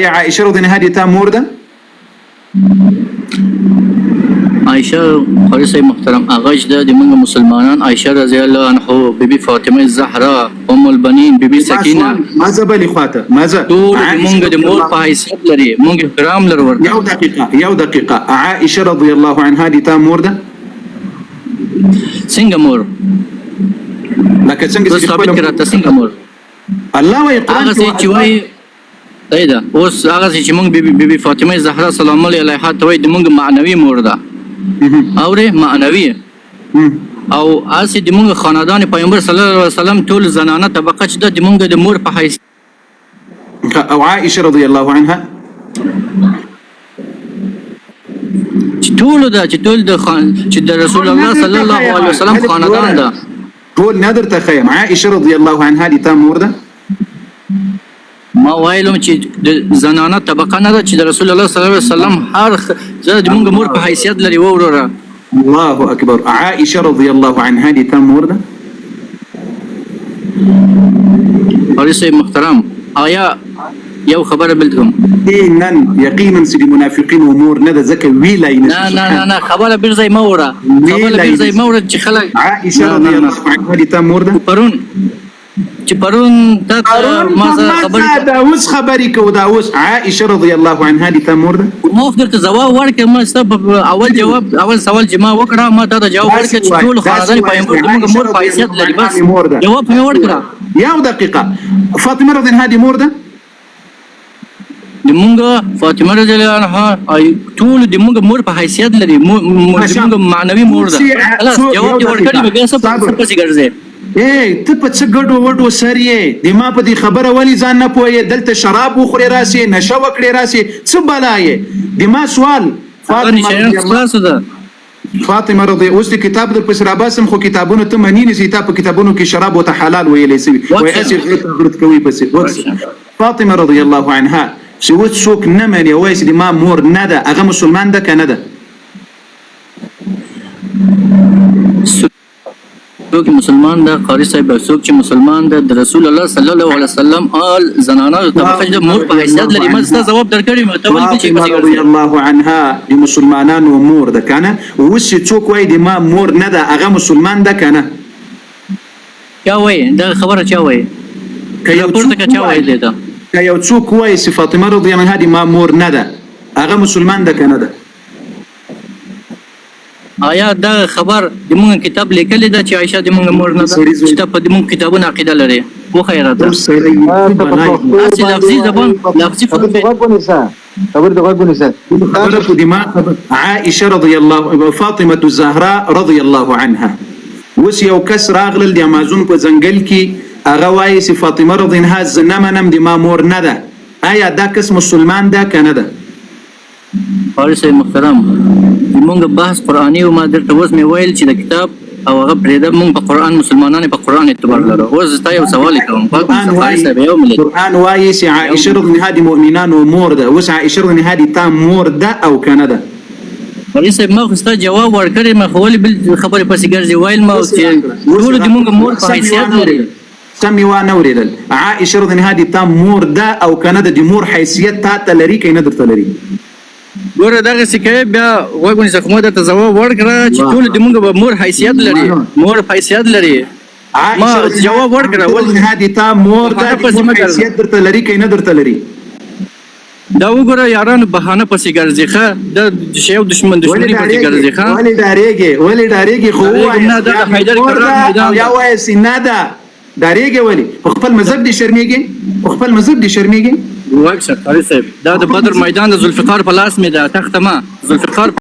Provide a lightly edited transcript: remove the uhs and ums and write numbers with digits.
آیا عائشه رضی الله عنها دې تا مور ده؟ عائشه قاری صاحب محترم اغاج ده د موږ مسلمانان عائشه رضی الله عنها بیبي فاطمه الزهرا ام البنین بیبي سکینه ماذا بلی خواته ماذا ټول موږ د مور په حیثیت لري موږ احترام لرو ورته یو دقیقه عائشه رضی الله عنها دې تا مور ده؟ څنګه مور لکه څنګه چې ثابت کړه څنګه مور الله وایي قرآن هغه چې وایي دا اوس هغه چې موږ بیبي فاطمه زهرا سلام الله علیها ته وایي د موږ معنوي مور ده اوره معنوي او اسی د موږ خاندان پیغمبر صلی الله علیه وسلم ټول زنانه طبقه چې د موږ د مور په حیث او عائشه رضی الله عنها چې ټول د رسول الله صلی الله علیه وسلم خاندان ده ټول نادر تخیم عائشه رضی الله عنها دې تا مور ده؟ ما وایلم چې د زنانه طبقه نه ده چې د رسول الله صلی الله علیه وسلم هر زه د موږ مور په حیثیت لري وروره الله اکبر عائشه رضی الله عنها دې تا مور ده؟ قاری صاحب محترم آیا یو خبره بلتم نن یقینا چې منافقین امور نه ده ځکه ویلای نه خبره بیرځای موره چې خلک عائشه رضی الله عنها دې تا مور ده؟ پرون تا ما خبرې دا اوس خبرې کو دا اوس عائشه رضی الله عنها دې تا مور ده؟ مو درته جواب ورکړم ما سبب اول سوال چې ما وکړه ما دا جواب ورکړ چې ټول خاندان پیغمبر موږ مور په حیثیت لري بس جواب مې ورکړه یو دقیقه فاطمه رضی الله عنها دې مور ده؟ د موږ فاطمه رضی الله عنها ټول د موږ مور په حیثیت لري موږ معنوي مور ده خلاص جواب دې ورکړی بیا څه پسې ګرځي ته په څه ګډو وډو سر یې د ما په دې خبره ولې ځان نه پوهې دلته شراب وخورې راسې نشه وکړې راسې څه بلا یې د ما سوال فاطمه رضی اوس د کتاب در پسې راباسم خو کتابونو ته منې نیسې تا په کتابونو کې شراب ورته حلال ویلی سوي وایي هسې غرت کوي پسې فاطمه رضی الله عنها چې اوس څوک نه مني وایي چې د ما مور نه ده هغه مسلمان ده که نه ده؟ څوک مسلمان ده قاری صاحب څوک چې مسلمان ده د رسول الله صلی الله علیه وسلم آل زنانه طبقه د مور په حیثیت لري ما ستا جواب درکړی ته ولې چې فاطمه رضی الله عنها د مسلمانانو مور ده کنه اوس چې څوک وایي د ما مور نه ده هغه مسلمان ده کنه چا وایي دا خبره چا وایي که یو څوک وایي چې فاطمه رضی الله عنها د ما مور نه ده هغه مسلمان ده کنه ده؟ آیا دا خبر د موږ کتاب لیکلی ده چې عائشه د موږ مور نه ده چې ته په موږ کتابونه عقیده لري وښیه راته هسې لفظي زبان لفظي خبر د غوږ ونیسه عائشه رضی الله فاطمه الزهراء رضی الله عنها اوس یو کس راغلل د امازون په ځنګل کې هغه وایي چې فاطمه رضی الله عنها زه نه منم د ما مور نه ده آیا دا کس مسلمان ده که نه ده؟ قاری صاحب محترم موږ بحث قرآني او ما درته اوس مې ویل چې د کتاب او هغه پرېږده موږ په قرآن مسلمانان په قرآن اعتبار لرو اوس ستا یو سوال کوم قرآن وایي چې عائشه رضی الله عنها د مؤمنانو مور ده اوس عائشه رضی الله عنها د تا مور ده او که نه ده؟ قاری صاحب ما خو ستا جواب ورکړی ما خو ولې بل خبرې پسې ګرځې ویل ما چې ټولو د موږ مور په حیثیت لري سم یې وانه اورېدل عائشه رضی الله عنها د تا مور ده او که نه ده د مور حیثیت تا ته لري که نه درته لري؟ ګوره دغسې کوې بیا غوږ ونیسه خو ما درته ځواب ورکړه چې ټول د موږ به مور حیثیت لري مور حیثیت لري ما جواب ورکړه د تا مور ده حیثیت درته لري که نه درته لري؟ دا وګوره یارانو بهانه پسې ګرځي ښه د شیو دشمني پسې ګرځي ښه ولې ډارېږې خو نه دا د حیدر کرار میدان یا وایسې نه ده ډارېږې ولې په خپل مذهب دې شرمېږې په خپل مذهب دې شرمېږې واکسر قاری صاحب دا د بدر میدان د ذوالفقار په لاس مې ده تخته ما ذوالفقار